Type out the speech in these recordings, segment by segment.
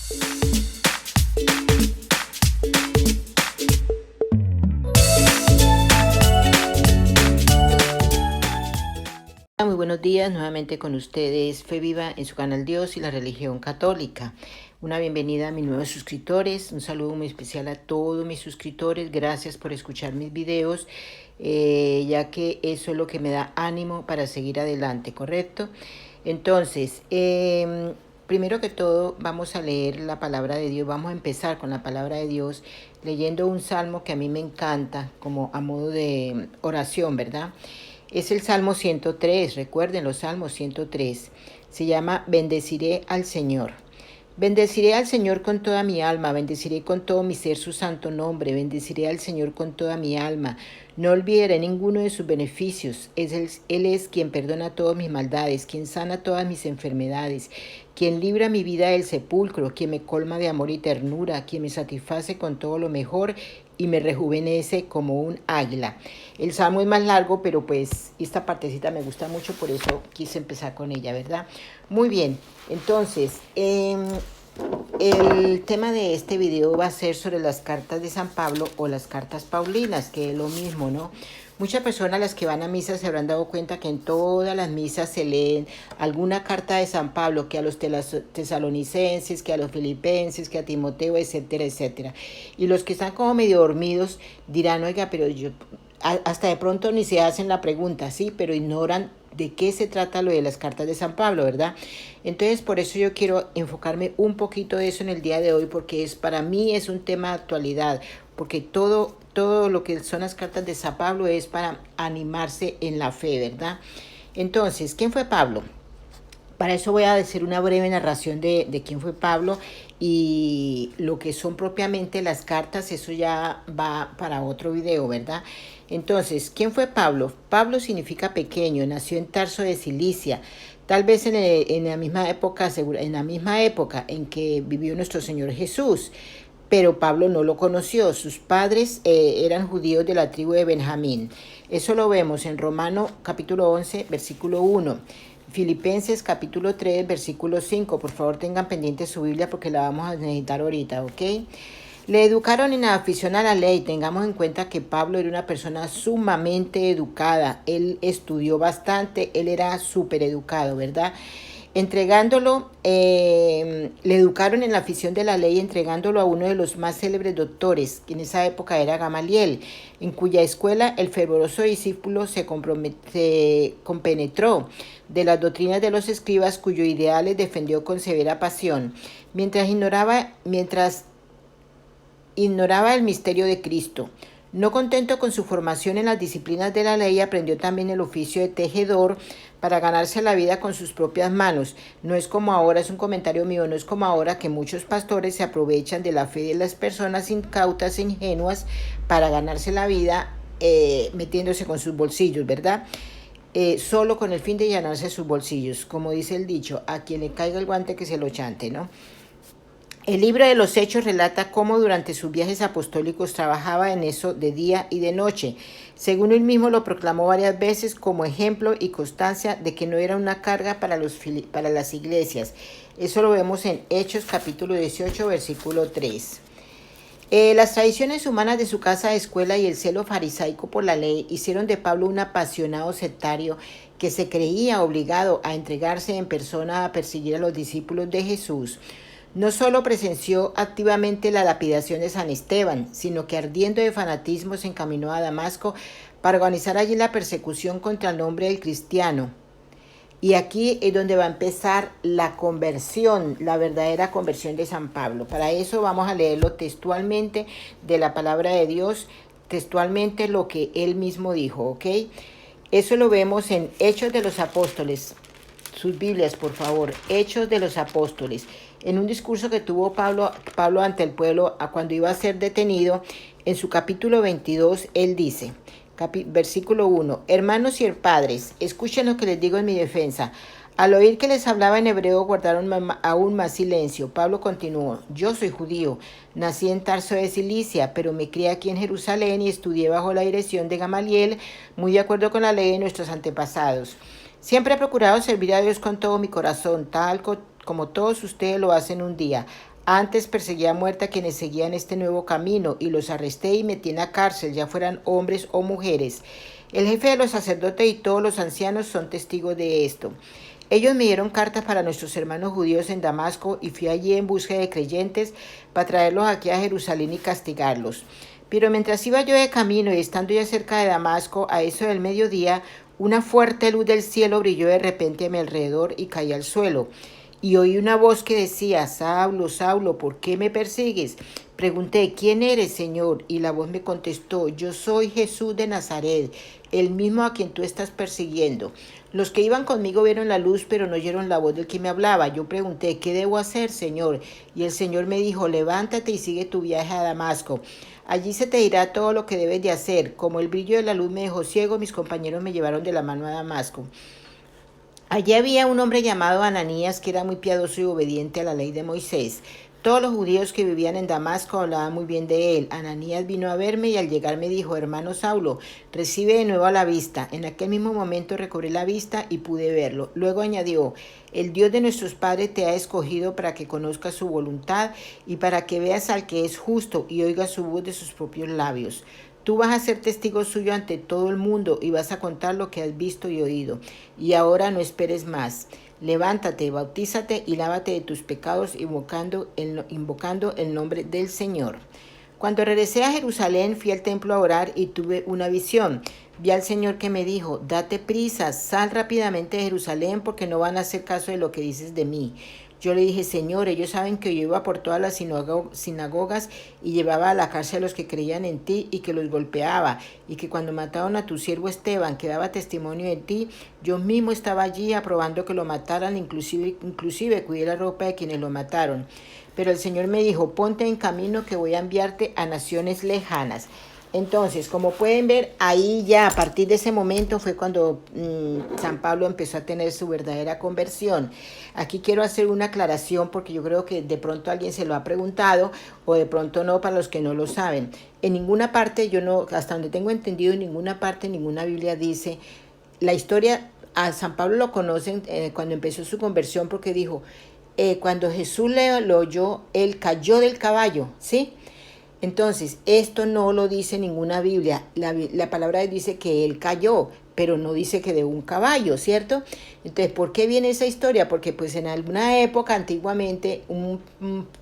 Muy buenos días, nuevamente con ustedes Fe Viva en su canal Dios y la religión católica. Una bienvenida a mis nuevos suscriptores, un saludo muy especial a todos mis suscriptores, gracias por escuchar mis videos, ya que eso es lo que me da ánimo para seguir adelante, ¿correcto? Entonces, primero que todo vamos a leer la palabra de Dios, vamos a empezar con la palabra de Dios leyendo un salmo que a mí me encanta como a modo de oración, ¿verdad? Es el Salmo 103, recuerden los Salmos 103. Se llama Bendeciré al Señor. Bendeciré al Señor con toda mi alma, bendeciré con todo mi ser su santo nombre, bendeciré al Señor con toda mi alma. No olvidaré ninguno de sus beneficios. Él es quien perdona todas mis maldades, quien sana todas mis enfermedades, quien libra mi vida del sepulcro, quien me colma de amor y ternura, quien me satisface con todo lo mejor y me rejuvenece como un águila. El salmo es más largo, pero pues esta partecita me gusta mucho, por eso quise empezar con ella, ¿verdad? Muy bien, entonces, el tema de este video va a ser sobre las cartas de San Pablo o las cartas paulinas, que es lo mismo, ¿no? Muchas personas las que van a misa se habrán dado cuenta que en todas las misas se leen alguna carta de San Pablo, que a los tesalonicenses, que a los filipenses, que a Timoteo, etcétera, etcétera. Y los que están como medio dormidos dirán, oiga, pero yo hasta de pronto ni se hacen la pregunta, sí, pero ignoran de qué se trata lo de las cartas de San Pablo, ¿verdad? Entonces, por eso yo quiero enfocarme un poquito de eso en el día de hoy, porque para mí es un tema de actualidad, porque todo lo que son las cartas de San Pablo es para animarse en la fe, ¿verdad? Entonces, ¿quién fue Pablo? Para eso voy a hacer una breve narración de quién fue Pablo y lo que son propiamente las cartas, eso ya va para otro video, ¿verdad? Entonces, ¿quién fue Pablo? Pablo significa pequeño, nació en Tarso de Cilicia, tal vez en la misma época en que vivió nuestro Señor Jesús, pero Pablo no lo conoció. Sus padres eran judíos de la tribu de Benjamín. Eso lo vemos en Romanos capítulo 11, versículo 1. Filipenses capítulo 3, versículo 5. Por favor, tengan pendiente su Biblia porque la vamos a necesitar ahorita, ¿ok? Le educaron en afición a la ley. Tengamos en cuenta que Pablo era una persona sumamente educada. Él estudió bastante, él era súper educado, ¿verdad? Le educaron en la afición de la ley, entregándolo a uno de los más célebres doctores, que en esa época era Gamaliel, en cuya escuela el fervoroso discípulo se compenetró de las doctrinas de los escribas, cuyos ideales defendió con severa pasión, mientras ignoraba el misterio de Cristo. No contento con su formación en las disciplinas de la ley, aprendió también el oficio de tejedor para ganarse la vida con sus propias manos. No es como ahora, es un comentario mío, no es como ahora que muchos pastores se aprovechan de la fe de las personas incautas e ingenuas para ganarse la vida metiéndose con sus bolsillos, ¿verdad? Solo con el fin de llenarse sus bolsillos. Como dice el dicho, a quien le caiga el guante que se lo chante, ¿no? El libro de los Hechos relata cómo durante sus viajes apostólicos trabajaba en eso de día y de noche. Según él mismo lo proclamó varias veces como ejemplo y constancia de que no era una carga para las iglesias. Eso lo vemos en Hechos capítulo 18, versículo 3. Las tradiciones humanas de su casa de escuela y el celo farisaico por la ley hicieron de Pablo un apasionado sectario que se creía obligado a entregarse en persona a perseguir a los discípulos de Jesús. No solo presenció activamente la lapidación de San Esteban, sino que ardiendo de fanatismo se encaminó a Damasco para organizar allí la persecución contra el nombre del cristiano. Y aquí es donde va a empezar la conversión, la verdadera conversión de San Pablo. Para eso vamos a leerlo textualmente de la palabra de Dios, textualmente lo que él mismo dijo, ¿ok? Eso lo vemos en Hechos de los Apóstoles. Sus Biblias, por favor. Hechos de los Apóstoles. En un discurso que tuvo Pablo ante el pueblo cuando iba a ser detenido, en su capítulo 22, él dice, versículo 1, hermanos y padres, escuchen lo que les digo en mi defensa. Al oír que les hablaba en hebreo, guardaron aún más silencio. Pablo continuó, yo soy judío, nací en Tarso de Cilicia, pero me crié aquí en Jerusalén y estudié bajo la dirección de Gamaliel, muy de acuerdo con la ley de nuestros antepasados. Siempre he procurado servir a Dios con todo mi corazón, tal como todos ustedes lo hacen un día. Antes perseguía a muerte a quienes seguían este nuevo camino y los arresté y metí en la cárcel, ya fueran hombres o mujeres. El jefe de los sacerdotes y todos los ancianos son testigos de esto. Ellos me dieron cartas para nuestros hermanos judíos en Damasco y fui allí en busca de creyentes para traerlos aquí a Jerusalén y castigarlos. Pero mientras iba yo de camino y estando ya cerca de Damasco, a eso del mediodía, una fuerte luz del cielo brilló de repente a mi alrededor y caí al suelo. Y oí una voz que decía: Saulo, Saulo, ¿por qué me persigues? Pregunté: ¿quién eres, Señor? Y la voz me contestó: yo soy Jesús de Nazaret, el mismo a quien tú estás persiguiendo. Los que iban conmigo vieron la luz, pero no oyeron la voz del que me hablaba. Yo pregunté: ¿qué debo hacer, Señor? Y el Señor me dijo: levántate y sigue tu viaje a Damasco. Allí se te dirá todo lo que debes de hacer. Como el brillo de la luz me dejó ciego, mis compañeros me llevaron de la mano a Damasco. Allí había un hombre llamado Ananías que era muy piadoso y obediente a la ley de Moisés. Todos los judíos que vivían en Damasco hablaban muy bien de él. Ananías vino a verme y al llegar me dijo: hermano Saulo, recibe de nuevo la vista. En aquel mismo momento recobré la vista y pude verlo. Luego añadió: el Dios de nuestros padres te ha escogido para que conozcas su voluntad y para que veas al que es justo y oigas su voz de sus propios labios. Tú vas a ser testigo suyo ante todo el mundo y vas a contar lo que has visto y oído. Y ahora no esperes más. Levántate, bautízate y lávate de tus pecados invocando el nombre del Señor. Cuando regresé a Jerusalén, fui al templo a orar y tuve una visión. Vi al Señor que me dijo: date prisa, sal rápidamente de Jerusalén porque no van a hacer caso de lo que dices de mí. Yo le dije: Señor, ellos saben que yo iba por todas las sinagogas y llevaba a la cárcel a los que creían en ti y que los golpeaba, y que cuando mataron a tu siervo Esteban, que daba testimonio de ti, yo mismo estaba allí aprobando que lo mataran, inclusive cuidé la ropa de quienes lo mataron. Pero el Señor me dijo: ponte en camino que voy a enviarte a naciones lejanas. Entonces, como pueden ver, ahí ya a partir de ese momento fue cuando San Pablo empezó a tener su verdadera conversión. Aquí quiero hacer una aclaración porque yo creo que de pronto alguien se lo ha preguntado o de pronto no, para los que no lo saben. En ninguna parte, yo no, hasta donde tengo entendido, en ninguna parte, ninguna Biblia dice la historia. A San Pablo lo conocen cuando empezó su conversión porque dijo, cuando Jesús lo oyó, él cayó del caballo, ¿sí? Entonces, esto no lo dice ninguna Biblia. La palabra dice que él cayó, pero no dice que de un caballo, ¿cierto? Entonces, ¿por qué viene esa historia? Porque pues en alguna época, antiguamente, un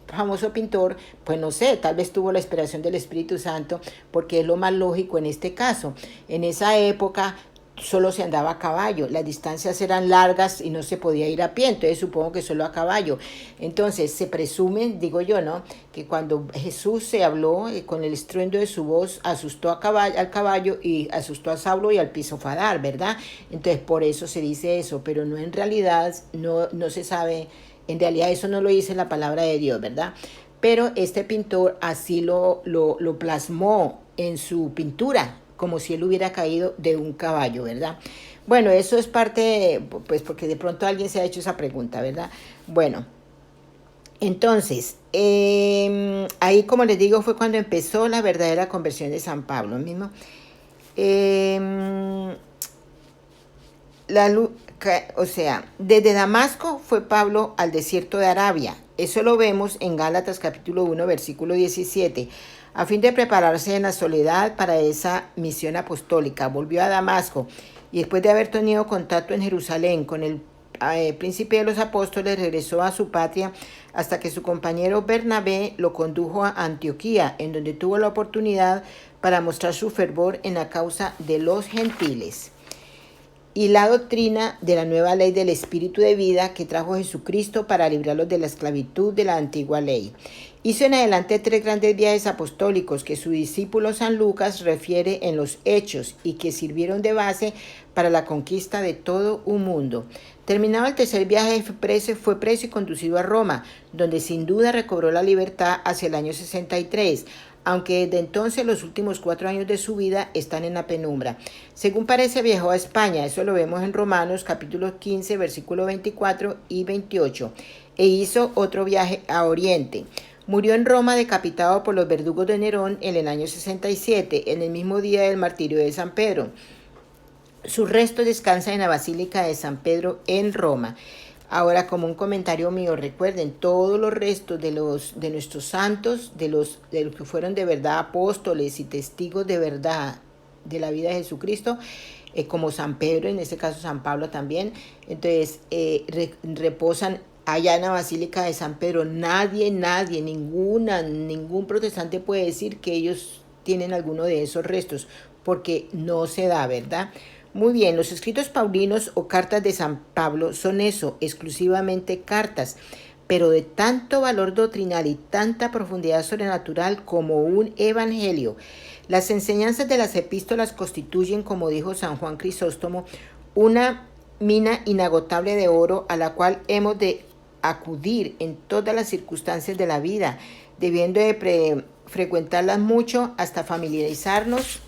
famoso pintor, pues no sé, tal vez tuvo la inspiración del Espíritu Santo, porque es lo más lógico en este caso. En esa época solo se andaba a caballo, las distancias eran largas y no se podía ir a pie, entonces supongo que solo a caballo. Entonces se presume, digo yo, ¿no?, que cuando Jesús se habló con el estruendo de su voz, asustó al caballo y asustó a Saulo y al pisofadar, ¿verdad? Entonces por eso se dice eso, pero no, en realidad no se sabe, en realidad eso no lo dice la palabra de Dios, ¿verdad? Pero este pintor así lo plasmó en su pintura, como si él hubiera caído de un caballo, ¿verdad? Bueno, eso es parte, pues porque de pronto alguien se ha hecho esa pregunta, ¿verdad? Bueno, entonces, ahí como les digo fue cuando empezó la verdadera conversión de San Pablo mismo. O sea, desde Damasco fue Pablo al desierto de Arabia. Eso lo vemos en Gálatas capítulo 1, versículo 17. A fin de prepararse en la soledad para esa misión apostólica, volvió a Damasco y después de haber tenido contacto en Jerusalén con el príncipe de los apóstoles, regresó a su patria hasta que su compañero Bernabé lo condujo a Antioquía, en donde tuvo la oportunidad para mostrar su fervor en la causa de los gentiles y la doctrina de la nueva ley del Espíritu de vida que trajo Jesucristo para librarlos de la esclavitud de la antigua ley. Hizo en adelante 3 grandes viajes apostólicos que su discípulo San Lucas refiere en los Hechos y que sirvieron de base para la conquista de todo un mundo. Terminado el tercer viaje, fue preso y conducido a Roma, donde sin duda recobró la libertad hacia el año 63, aunque desde entonces los últimos 4 años de su vida están en la penumbra. Según parece, viajó a España, eso lo vemos en Romanos capítulo 15, versículo 24 y 28, e hizo otro viaje a Oriente. Murió en Roma decapitado por los verdugos de Nerón en el año 67, en el mismo día del martirio de San Pedro. Sus restos descansan en la Basílica de San Pedro en Roma. Ahora, como un comentario mío, recuerden, todos los restos de nuestros santos, de los que fueron de verdad apóstoles y testigos de verdad de la vida de Jesucristo, como San Pedro, en este caso San Pablo también, entonces reposan allá en la Basílica de San Pedro. Ningún protestante puede decir que ellos tienen alguno de esos restos, porque no se da, ¿verdad? Muy bien, los escritos paulinos o cartas de San Pablo son eso, exclusivamente cartas, pero de tanto valor doctrinal y tanta profundidad sobrenatural como un evangelio. Las enseñanzas de las epístolas constituyen, como dijo San Juan Crisóstomo, una mina inagotable de oro a la cual hemos de acudir en todas las circunstancias de la vida, debiendo de frecuentarlas mucho hasta familiarizarnos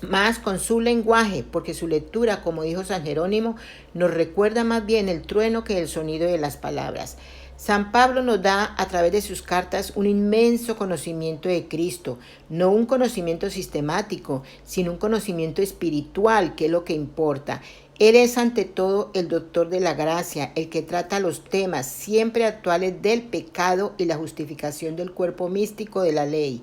más con su lenguaje, porque su lectura, como dijo San Jerónimo, nos recuerda más bien el trueno que el sonido de las palabras. San Pablo nos da a través de sus cartas un inmenso conocimiento de Cristo, no un conocimiento sistemático, sino un conocimiento espiritual, que es lo que importa. Él es ante todo el doctor de la gracia, el que trata los temas siempre actuales del pecado y la justificación del cuerpo místico de la ley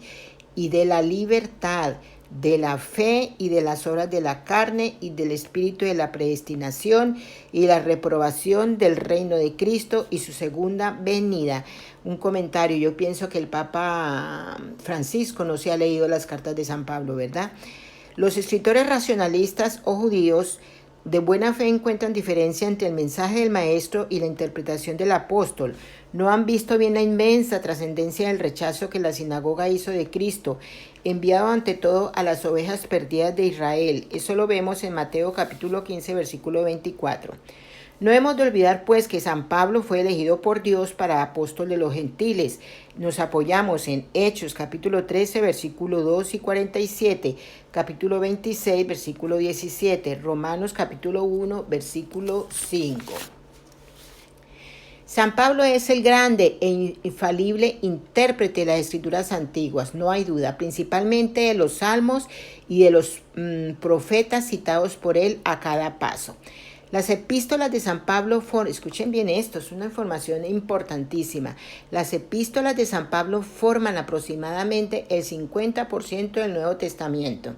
y de la libertad, de la fe y de las obras de la carne y del espíritu de la predestinación y la reprobación del reino de Cristo y su segunda venida. Un comentario, yo pienso que el Papa Francisco no se ha leído las cartas de San Pablo, ¿verdad? Los escritores racionalistas o judíos de buena fe encuentran diferencia entre el mensaje del maestro y la interpretación del apóstol. No han visto bien la inmensa trascendencia del rechazo que la sinagoga hizo de Cristo, enviado ante todo a las ovejas perdidas de Israel. Eso lo vemos en Mateo capítulo 15, versículo 24. No hemos de olvidar pues que San Pablo fue elegido por Dios para apóstol de los gentiles. Nos apoyamos en Hechos capítulo 13, versículo 2 y 47, capítulo 26, versículo 17, Romanos capítulo 1, versículo 5. San Pablo es el grande e infalible intérprete de las escrituras antiguas, no hay duda, principalmente de los salmos y de los profetas citados por él a cada paso. Las epístolas de San Pablo, escuchen bien esto, es una información importantísima. Las epístolas de San Pablo forman aproximadamente el 50% del Nuevo Testamento.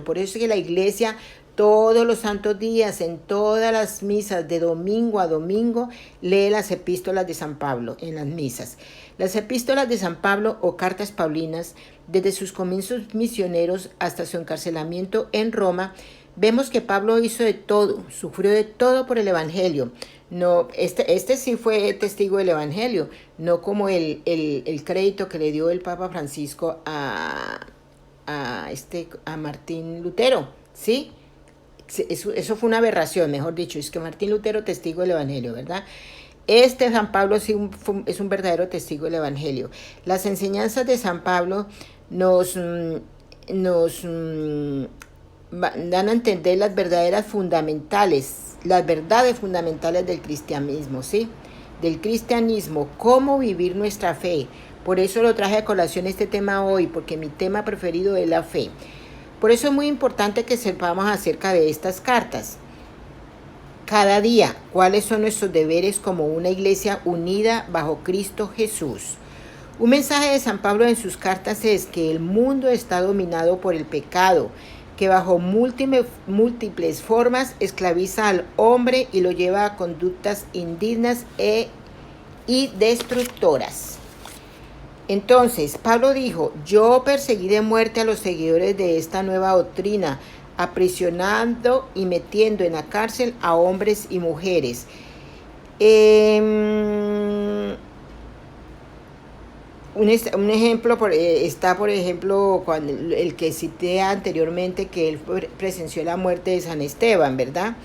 Por eso es que la Iglesia todos los santos días, en todas las misas de domingo a domingo, lee las epístolas de San Pablo en las misas. Las epístolas de San Pablo o cartas paulinas, desde sus comienzos misioneros hasta su encarcelamiento en Roma, vemos que Pablo hizo de todo, sufrió de todo por el Evangelio. No, este sí fue testigo del Evangelio, no como el crédito que le dio el Papa Francisco a Martín Lutero, ¿sí? Eso fue una aberración, mejor dicho, es que Martín Lutero testigo del Evangelio, ¿verdad? San Pablo sí es un verdadero testigo del Evangelio. Las enseñanzas de San Pablo nos dan a entender las verdades fundamentales del cristianismo, ¿sí? Del cristianismo, cómo vivir nuestra fe. Por eso lo traje a colación este tema hoy, porque mi tema preferido es la fe. Por eso es muy importante que sepamos acerca de estas cartas. Cada día, cuáles son nuestros deberes como una iglesia unida bajo Cristo Jesús. Un mensaje de San Pablo en sus cartas es que el mundo está dominado por el pecado, que bajo múltiples formas esclaviza al hombre y lo lleva a conductas indignas y destructoras. Entonces, Pablo dijo, yo perseguí de muerte a los seguidores de esta nueva doctrina, aprisionando y metiendo en la cárcel a hombres y mujeres. Un ejemplo está, por ejemplo, cuando el que cité anteriormente, que él presenció la muerte de San Esteban, ¿verdad?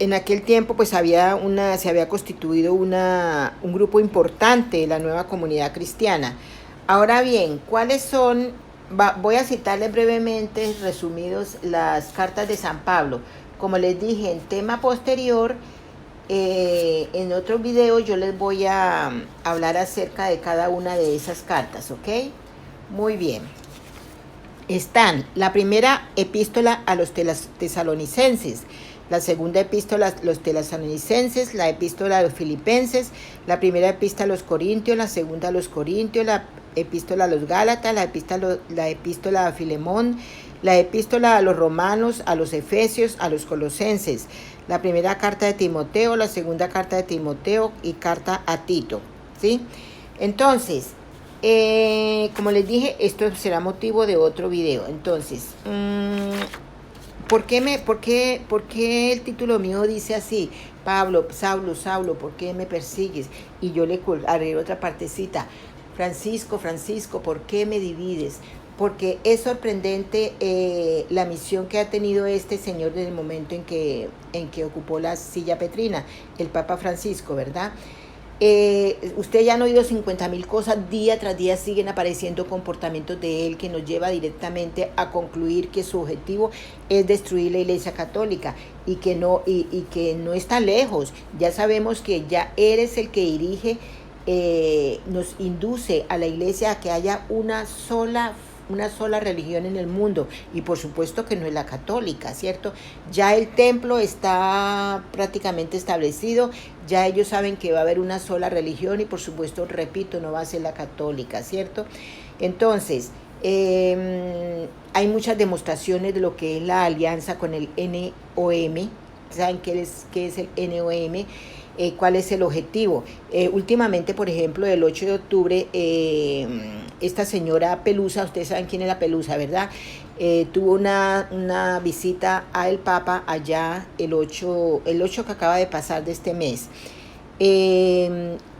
En aquel tiempo pues se había constituido un grupo importante de la nueva comunidad cristiana. Ahora bien, ¿cuáles son? Voy a citarles brevemente, resumidos, las cartas de San Pablo. Como les dije, en tema posterior, en otro video yo les voy a hablar acerca de cada una de esas cartas, ¿ok? Muy bien. están la primera epístola a los tesalonicenses, la segunda epístola a los tesalonicenses, la epístola a los filipenses, la primera epístola a los corintios, la segunda a los corintios, la epístola a los gálatas, la epístola a Filemón, la epístola a los romanos, a los efesios, a los colosenses, la primera carta de Timoteo, la segunda carta de Timoteo y carta a Tito, ¿sí? Entonces, como les dije, esto será motivo de otro video. Entonces, ¿por qué el título mío dice así? Pablo, Saulo, Saulo, ¿por qué me persigues? Y yo le haré otra partecita. Francisco, Francisco, ¿por qué me divides? Porque es sorprendente la misión que ha tenido este señor desde el momento en que ocupó la silla petrina, el Papa Francisco, ¿verdad? Usted ya han oído 50.000 cosas, día tras día siguen apareciendo comportamientos de él que nos lleva directamente a concluir que su objetivo es destruir la Iglesia Católica y que no está lejos. Ya sabemos que ya eres el que dirige, nos induce a la Iglesia a que haya una sola religión en el mundo, y por supuesto que no es la católica, ¿cierto? Ya el templo está prácticamente establecido, ya ellos saben que va a haber una sola religión y por supuesto, repito, no va a ser la católica, ¿cierto? Entonces, hay muchas demostraciones de lo que es la alianza con el NOM. ¿Saben qué es el NOM? ¿Cuál es el objetivo? Últimamente, por ejemplo, el 8 de octubre, esta señora Pelusa, ustedes saben quién es la Pelusa, ¿verdad? Tuvo una visita al Papa allá el 8 que acaba de pasar de este mes.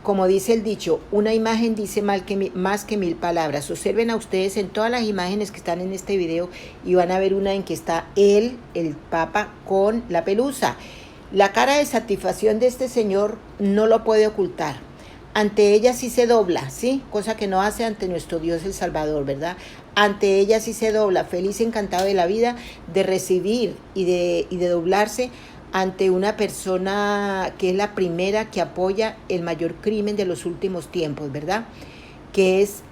Como dice el dicho, una imagen dice más que 1000 palabras. Observen a ustedes en todas las imágenes que están en este video y van a ver una en que está él, el Papa, con la Pelusa. La cara de satisfacción de este señor no lo puede ocultar. Ante ella sí se dobla, ¿sí? Cosa que no hace ante nuestro Dios el Salvador, ¿verdad? Ante ella sí se dobla, feliz, encantado de la vida, de recibir y de doblarse ante una persona que es la primera que apoya el mayor crimen de los últimos tiempos, ¿verdad? Que es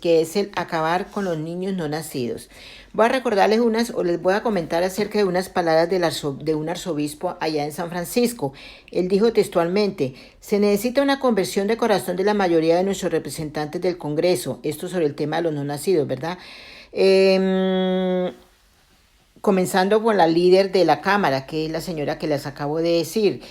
que es el acabar con los niños no nacidos. Voy a recordarles les voy a comentar acerca de unas palabras de un arzobispo allá en San Francisco. Él dijo textualmente: se necesita una conversión de corazón de la mayoría de nuestros representantes del Congreso. Esto sobre el tema de los no nacidos, ¿verdad? Comenzando por la líder de la Cámara, que es la señora que les acabo de decir,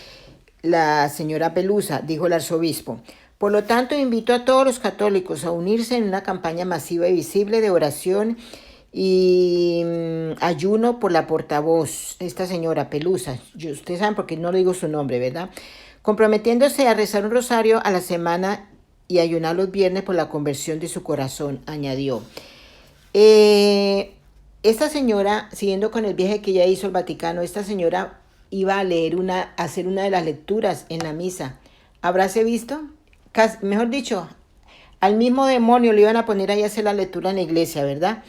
la señora Pelusa, dijo el arzobispo. Por lo tanto, invito a todos los católicos a unirse en una campaña masiva y visible de oración y ayuno por la portavoz, esta señora Pelusa. Ustedes saben por qué no le digo su nombre, ¿verdad? Comprometiéndose a rezar un rosario a la semana y ayunar los viernes por la conversión de su corazón, añadió. Esta señora, siguiendo con el viaje que ella hizo al Vaticano, esta señora iba a hacer una de las lecturas en la misa. ¿Habráse visto? Mejor dicho, al mismo demonio le iban a poner ahí a hacer la lectura en la iglesia, ¿verdad?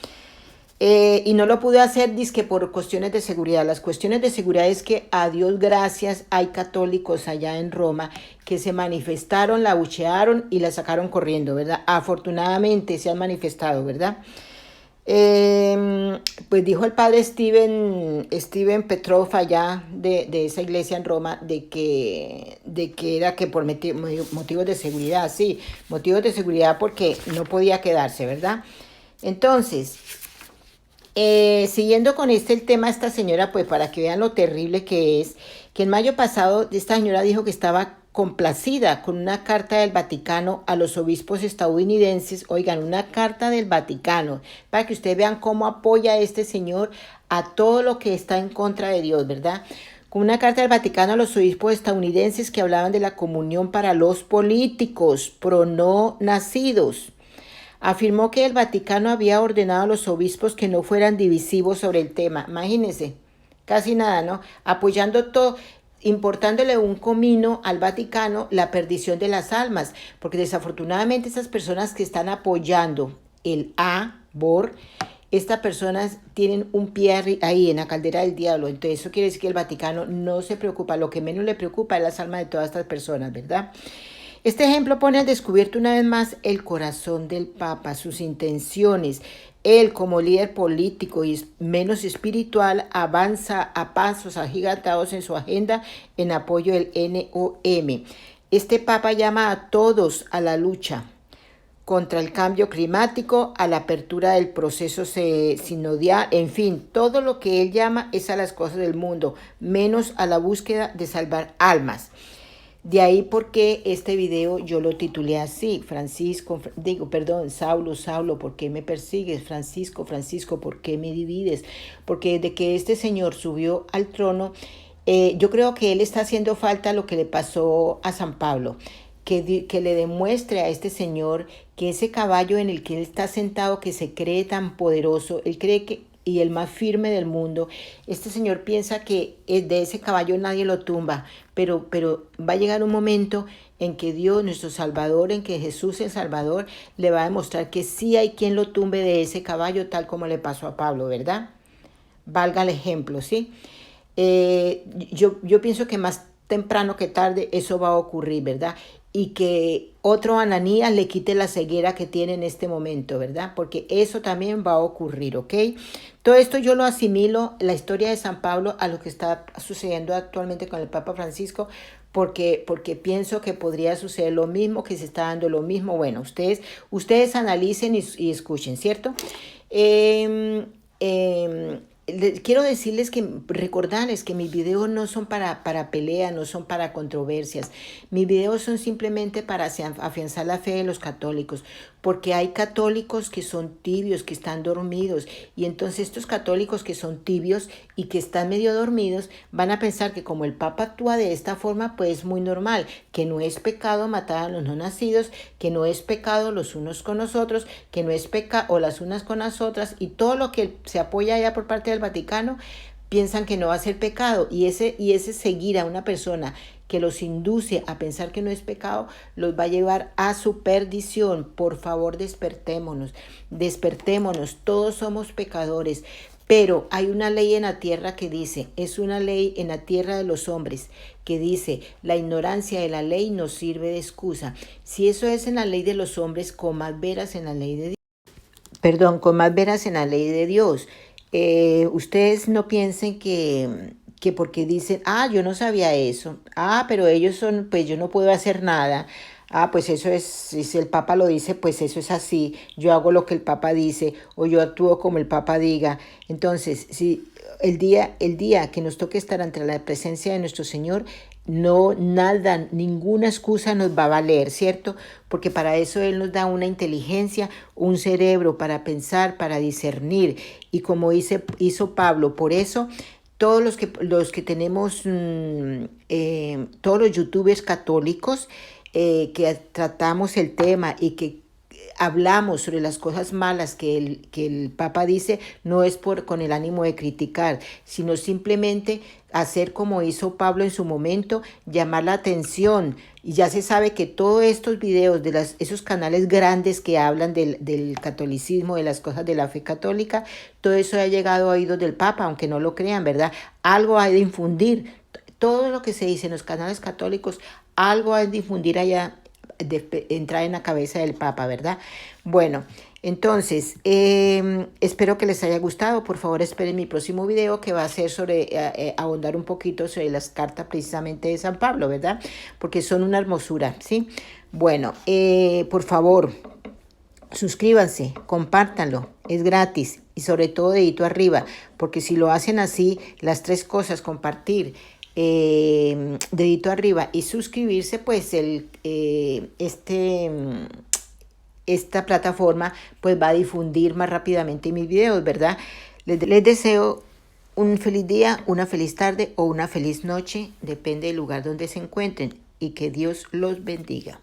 Y no lo pude hacer dizque por cuestiones de seguridad. Las cuestiones de seguridad es que, a Dios gracias, hay católicos allá en Roma que se manifestaron, la abuchearon y la sacaron corriendo, ¿verdad? Afortunadamente se han manifestado, ¿verdad? Pues dijo el padre Steven Petrov allá de esa iglesia en Roma de que era que por motivos de seguridad, sí, motivos de seguridad porque no podía quedarse, ¿verdad? Entonces, siguiendo con el tema, esta señora, pues para que vean lo terrible que es, que en mayo pasado esta señora dijo que estaba complacida con una carta del Vaticano a los obispos estadounidenses. Oigan, una carta del Vaticano, para que ustedes vean cómo apoya este señor a todo lo que está en contra de Dios, ¿verdad? Con una carta del Vaticano a los obispos estadounidenses que hablaban de la comunión para los políticos pro no nacidos. Afirmó que el Vaticano había ordenado a los obispos que no fueran divisivos sobre el tema. Imagínense, casi nada, ¿no? Apoyando todo, importándole un comino al Vaticano la perdición de las almas, porque desafortunadamente esas personas que están apoyando el aborto, estas personas tienen un pie ahí en la caldera del diablo. Entonces eso quiere decir que el Vaticano no se preocupa, lo que menos le preocupa es las almas de todas estas personas, ¿verdad? Este ejemplo pone al descubierto una vez más el corazón del Papa, sus intenciones. Él, como líder político y menos espiritual, avanza a pasos agigantados en su agenda en apoyo del NOM. Este Papa llama a todos a la lucha contra el cambio climático, a la apertura del proceso sinodial, en fin, todo lo que él llama es a las cosas del mundo, menos a la búsqueda de salvar almas. De ahí porque este video yo lo titulé así, Saulo, Saulo, ¿por qué me persigues? Francisco, Francisco, ¿por qué me divides? Porque desde que este señor subió al trono, yo creo que él está haciendo falta lo que le pasó a San Pablo, que le demuestre a este señor que ese caballo en el que él está sentado, que se cree tan poderoso, él cree que y el más firme del mundo, este señor piensa que de ese caballo nadie lo tumba, pero va a llegar un momento en que Dios, nuestro Salvador, en que Jesús el Salvador, le va a demostrar que sí hay quien lo tumbe de ese caballo, tal como le pasó a Pablo, ¿verdad? Valga el ejemplo, ¿sí? Yo pienso que más temprano que tarde eso va a ocurrir, ¿verdad? Y que otro Ananías le quite la ceguera que tiene en este momento, ¿verdad? Porque eso también va a ocurrir, ¿ok? Todo esto yo lo asimilo, la historia de San Pablo, a lo que está sucediendo actualmente con el Papa Francisco, porque pienso que podría suceder lo mismo, que se está dando lo mismo. Bueno, ustedes analicen y escuchen, ¿cierto? Quiero decirles recordarles que mis videos no son para pelea, no son para controversias. Mis videos son simplemente para afianzar la fe de los católicos, porque hay católicos que son tibios, que están dormidos, y entonces estos católicos que son tibios y que están medio dormidos van a pensar que como el Papa actúa de esta forma, pues es muy normal, que no es pecado matar a los no nacidos, que no es pecado los unos con los otros, que no es pecado o las unas con las otras, y todo lo que se apoya allá por parte del Vaticano, piensan que no va a ser pecado, y ese seguir a una persona que los induce a pensar que no es pecado, los va a llevar a su perdición. Por favor, despertémonos, todos somos pecadores, pero hay una ley en la tierra que dice, es una ley en la tierra de los hombres, que dice, la ignorancia de la ley nos sirve de excusa. Si eso es en la ley de los hombres, con más veras en la ley de Dios. Con más veras en la ley de Dios. Ustedes no piensen que porque dicen, yo no sabía eso, pero ellos son, pues yo no puedo hacer nada, pues eso es, si el Papa lo dice, pues eso es así, yo hago lo que el Papa dice, o yo actúo como el Papa diga. Entonces, si el día que nos toque estar ante la presencia de nuestro Señor, ninguna excusa nos va a valer, ¿cierto? Porque para eso Él nos da una inteligencia, un cerebro para pensar, para discernir. Y como hizo Pablo, por eso todos los que tenemos, todos los youtubers católicos que tratamos el tema y que hablamos sobre las cosas malas que el Papa dice, no es con el ánimo de criticar, sino simplemente hacer como hizo Pablo en su momento, llamar la atención. Y ya se sabe que todos estos videos de esos canales grandes que hablan del catolicismo, de las cosas de la fe católica, todo eso ha llegado a oídos del Papa, aunque no lo crean, ¿verdad? Algo hay de infundir. Todo lo que se dice en los canales católicos, algo hay de infundir allá, entrar en la cabeza del Papa, ¿verdad? Bueno, entonces, espero que les haya gustado. Por favor, esperen mi próximo video, que va a ser sobre ahondar un poquito sobre las cartas precisamente de San Pablo, ¿verdad? Porque son una hermosura, ¿sí? Bueno, por favor, suscríbanse, compártanlo, es gratis, y sobre todo dedito arriba, porque si lo hacen así, las tres cosas, compartir, dedito arriba y suscribirse, pues esta plataforma pues va a difundir más rápidamente mis videos, ¿verdad? Les deseo un feliz día, una feliz tarde o una feliz noche, depende del lugar donde se encuentren, y que Dios los bendiga.